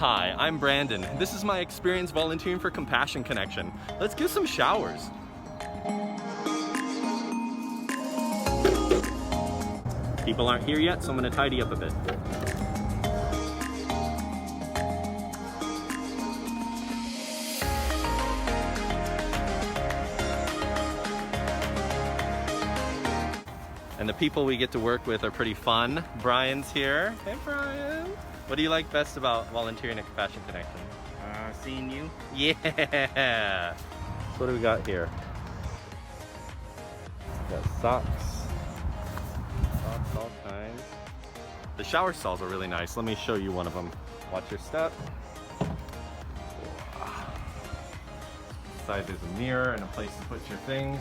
Hi, I'm Brandon. This is my experience volunteering for Compassion Connection. Let's give some showers. People aren't here yet, so I'm going to tidy up a bit. And the people we get to work with are pretty fun. Brian's here. Hey Brian. What do you like best about volunteering at Compassion Connection? Seeing you. Yeah. So what do we got here? We got socks. Socks, all kinds. The shower stalls are really nice. Let me show you one of them. Watch your step. Inside there's a mirror and a place to put your things.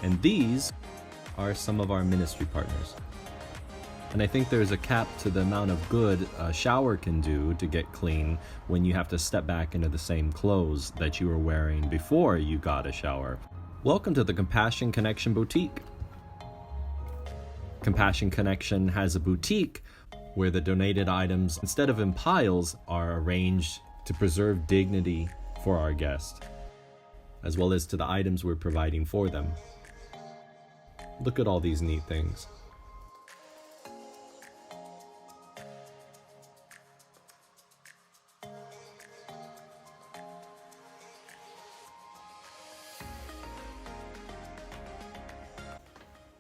And these are some of our ministry partners. And I think there's a cap to the amount of good a shower can do to get clean when you have to step back into the same clothes that you were wearing before you got a shower. Welcome to the Compassion Connection Boutique. Compassion Connection has a boutique where the donated items, instead of in piles, are arranged to preserve dignity for our guests, as well as to the items we're providing for them. Look at all these neat things.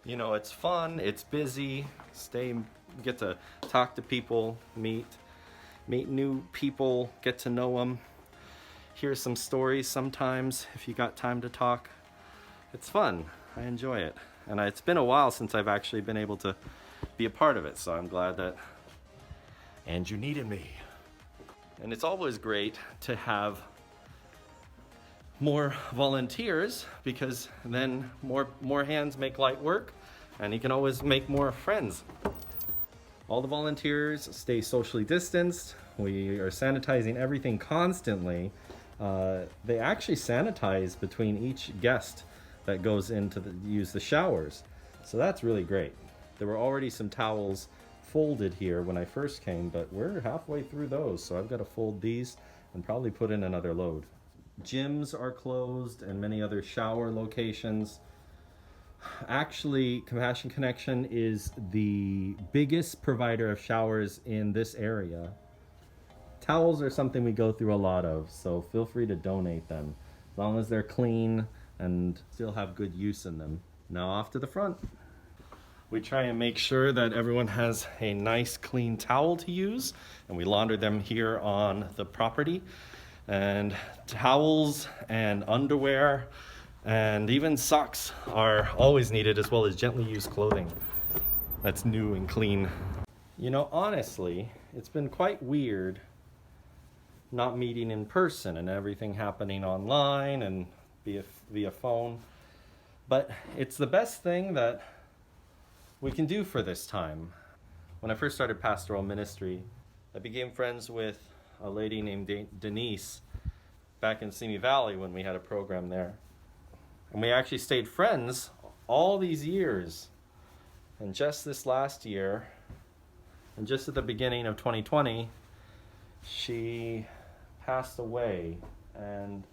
You know, it's fun, it's busy, get to talk to people, meet new people, get to know them, hear some stories sometimes if you got time to talk. It's fun, I enjoy it. And it's been a while since I've actually been able to be a part of it, so I'm glad that Andrew needed me. And it's always great to have more volunteers, because then more hands make light work, and you can always make more friends. All the volunteers stay socially distanced. We are sanitizing everything constantly. They actually sanitize between each guest that goes in to use the showers. So that's really great. There were already some towels folded here when I first came, but we're halfway through those, so I've got to fold these and probably put in another load. Gyms are closed and many other shower locations. Actually, Compassion Connection is the biggest provider of showers in this area. Towels are something we go through a lot of, so feel free to donate them, as long as they're clean and still have good use in them. Now off to the front. We try and make sure that everyone has a nice clean towel to use, and we launder them here on the property. And towels and underwear and even socks are always needed, as well as gently used clothing that's new and clean. You know, honestly, it's been quite weird not meeting in person and everything happening online and via phone. But it's the best thing that we can do for this time. When I first started pastoral ministry, I became friends with a lady named Denise back in Simi Valley when we had a program there. And we actually stayed friends all these years. And just this last year, and just at the beginning of 2020, she passed away. And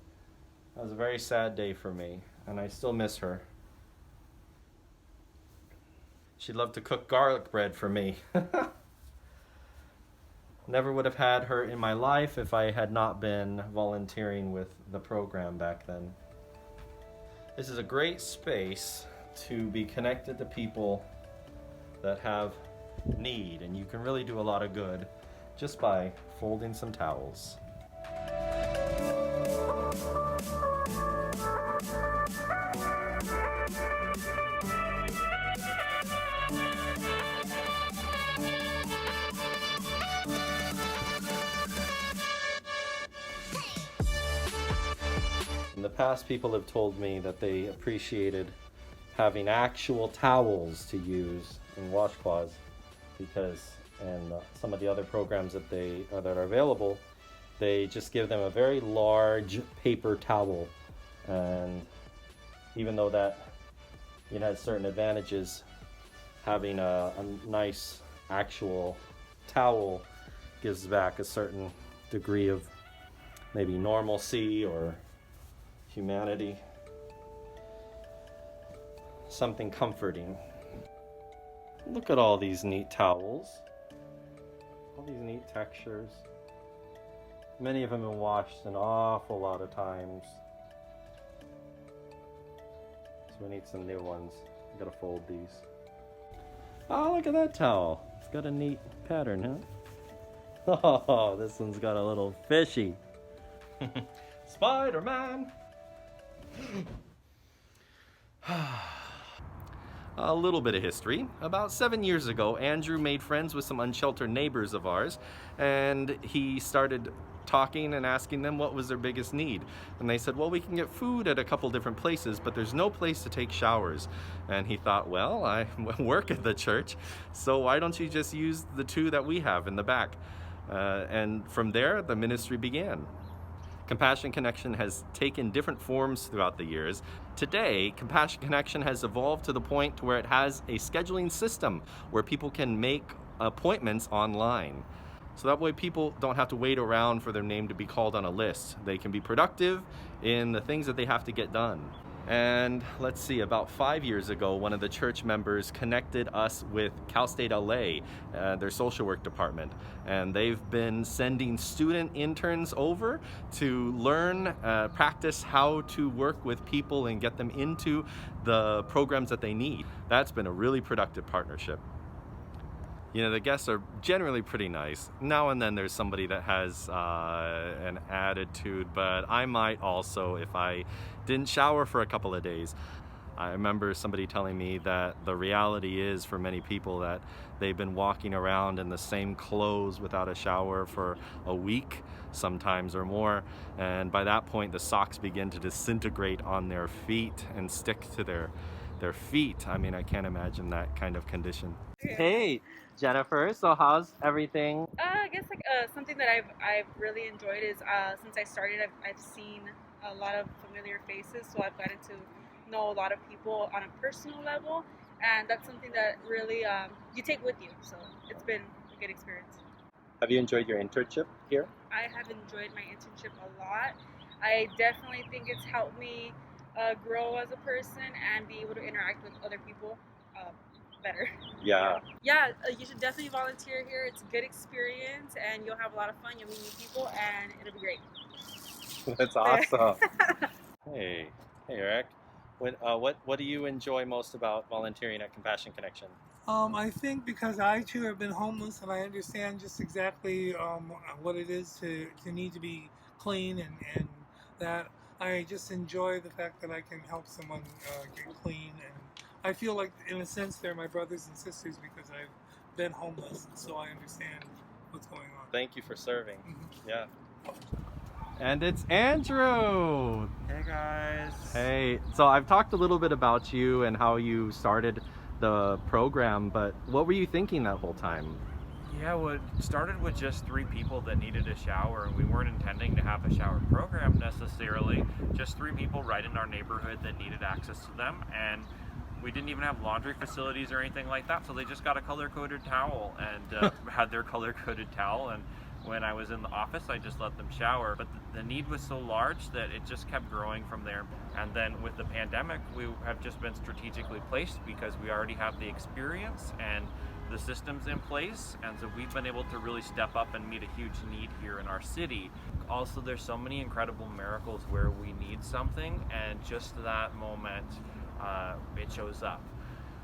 that was a very sad day for me, and I still miss her. She loved to cook garlic bread for me. Never would have had her in my life if I had not been volunteering with the program back then. This is a great space to be connected to people that have need, and you can really do a lot of good just by folding some towels. In the past, people have told me that they appreciated having actual towels to use in washcloths, because in some of the other programs that are available, they just give them a very large paper towel. And even though that has certain advantages, having a nice actual towel gives back a certain degree of maybe normalcy or humanity, something comforting. Look at all these neat towels, all these neat textures. Many of them have been washed an awful lot of times, so we need some new ones. I gotta fold these. Oh, look at that towel. It's got a neat pattern, huh? Oh, this one's got a little fishy. Spider-Man! A little bit of history. About 7 years ago, Andrew made friends with some unsheltered neighbors of ours, and he started talking and asking them what was their biggest need. And they said, well, we can get food at a couple different places, but there's no place to take showers. And he thought, well, I work at the church, so why don't you just use the two that we have in the back? And from there, the ministry began. Compassion Connection has taken different forms throughout the years. Today, Compassion Connection has evolved to the point to where it has a scheduling system where people can make appointments online. So that way people don't have to wait around for their name to be called on a list. They can be productive in the things that they have to get done. And let's see, about 5 years ago, one of the church members connected us with Cal State LA, their social work department. And they've been sending student interns over to learn, practice how to work with people and get them into the programs that they need. That's been a really productive partnership. The guests are generally pretty nice. Now and then there's somebody that has an attitude, but I might also, if I didn't shower for a couple of days. I remember somebody telling me that the reality is for many people that they've been walking around in the same clothes without a shower for a week, sometimes or more. And by that point, the socks begin to disintegrate on their feet and stick to their feet. I mean, I can't imagine that kind of condition. Hey, Jennifer, so how's everything? I guess something that I've really enjoyed is since I started, I've seen a lot of familiar faces, so I've gotten to know a lot of people on a personal level, and that's something that really you take with you. So it's been a good experience. Have you enjoyed your internship here? I have enjoyed my internship a lot. I definitely think it's helped me grow as a person and be able to interact with other people better. Yeah. Yeah, you should definitely volunteer here. It's a good experience, and you'll have a lot of fun. You'll meet new people, and it'll be great. That's awesome. Hey, Eric. What do you enjoy most about volunteering at Compassion Connection? I think because I too have been homeless, and I understand just exactly what it is to need to be clean, and that I just enjoy the fact that I can help someone get clean, and I feel like in a sense they're my brothers and sisters because I've been homeless, so I understand what's going on. Thank you for serving. Yeah. And it's Andrew! Hey guys! Hey, so I've talked a little bit about you and how you started the program, but what were you thinking that whole time? Yeah, well, it started with just 3 people that needed a shower, and we weren't intending to have a shower program necessarily. Just 3 people right in our neighborhood that needed access to them, and we didn't even have laundry facilities or anything like that, so they just got a color-coded towel and had their color-coded towel, and when I was in the office, I just let them shower. But the need was so large that it just kept growing from there. And then with the pandemic, we have just been strategically placed because we already have the experience and the systems in place. And so we've been able to really step up and meet a huge need here in our city. Also, there's so many incredible miracles where we need something, and just that moment, it shows up.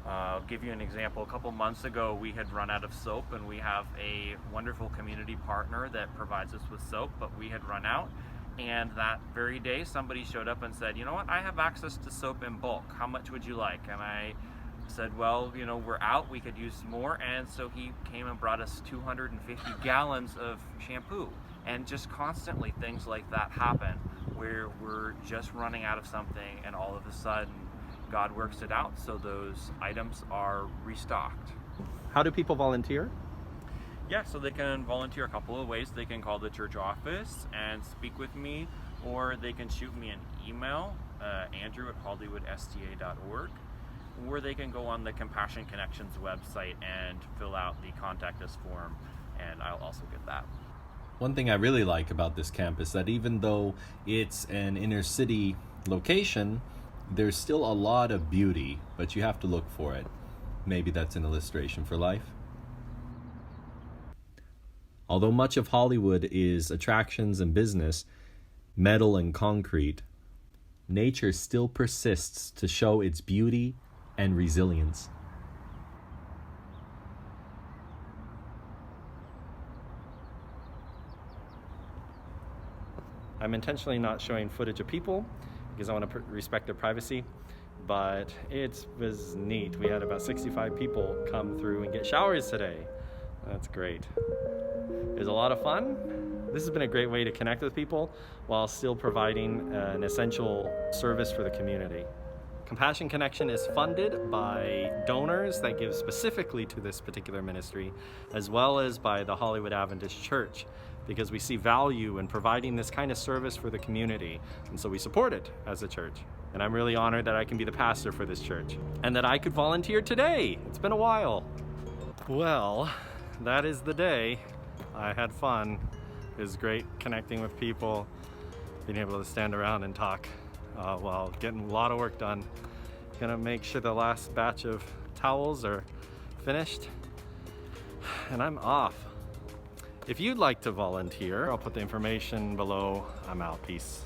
I'll give you an example. A couple months ago, we had run out of soap, and we have a wonderful community partner that provides us with soap, but we had run out. And that very day, somebody showed up and said, you know what, I have access to soap in bulk. How much would you like? And I said, well, we're out, we could use some more. And so he came and brought us 250 gallons of shampoo. And just constantly things like that happen where we're just running out of something, and all of a sudden God works it out so those items are restocked. How do people volunteer? Yeah, so they can volunteer a couple of ways. They can call the church office and speak with me, or they can shoot me an email, andrew@hollywoodsta.org, or they can go on the Compassion Connections website and fill out the contact us form, and I'll also get that. One thing I really like about this camp is that even though it's an inner city location, there's still a lot of beauty, but you have to look for it. Maybe that's an illustration for life. Although much of Hollywood is attractions and business, metal and concrete, nature still persists to show its beauty and resilience. I'm intentionally not showing footage of people because I want to respect their privacy, but it was neat. We had about 65 people come through and get showers today. That's great. It was a lot of fun. This has been a great way to connect with people while still providing an essential service for the community. Compassion Connection is funded by donors that give specifically to this particular ministry, as well as by the Hollywood Adventist Church, because we see value in providing this kind of service for the community, and so we support it as a church. And I'm really honored that I can be the pastor for this church, and that I could volunteer today. It's been a while. Well, that is the day. I had fun. It was great connecting with people, being able to stand around and talk while getting a lot of work done. Gonna make sure the last batch of towels are finished, and I'm off. If you'd like to volunteer, I'll put the information below. I'm out. Peace.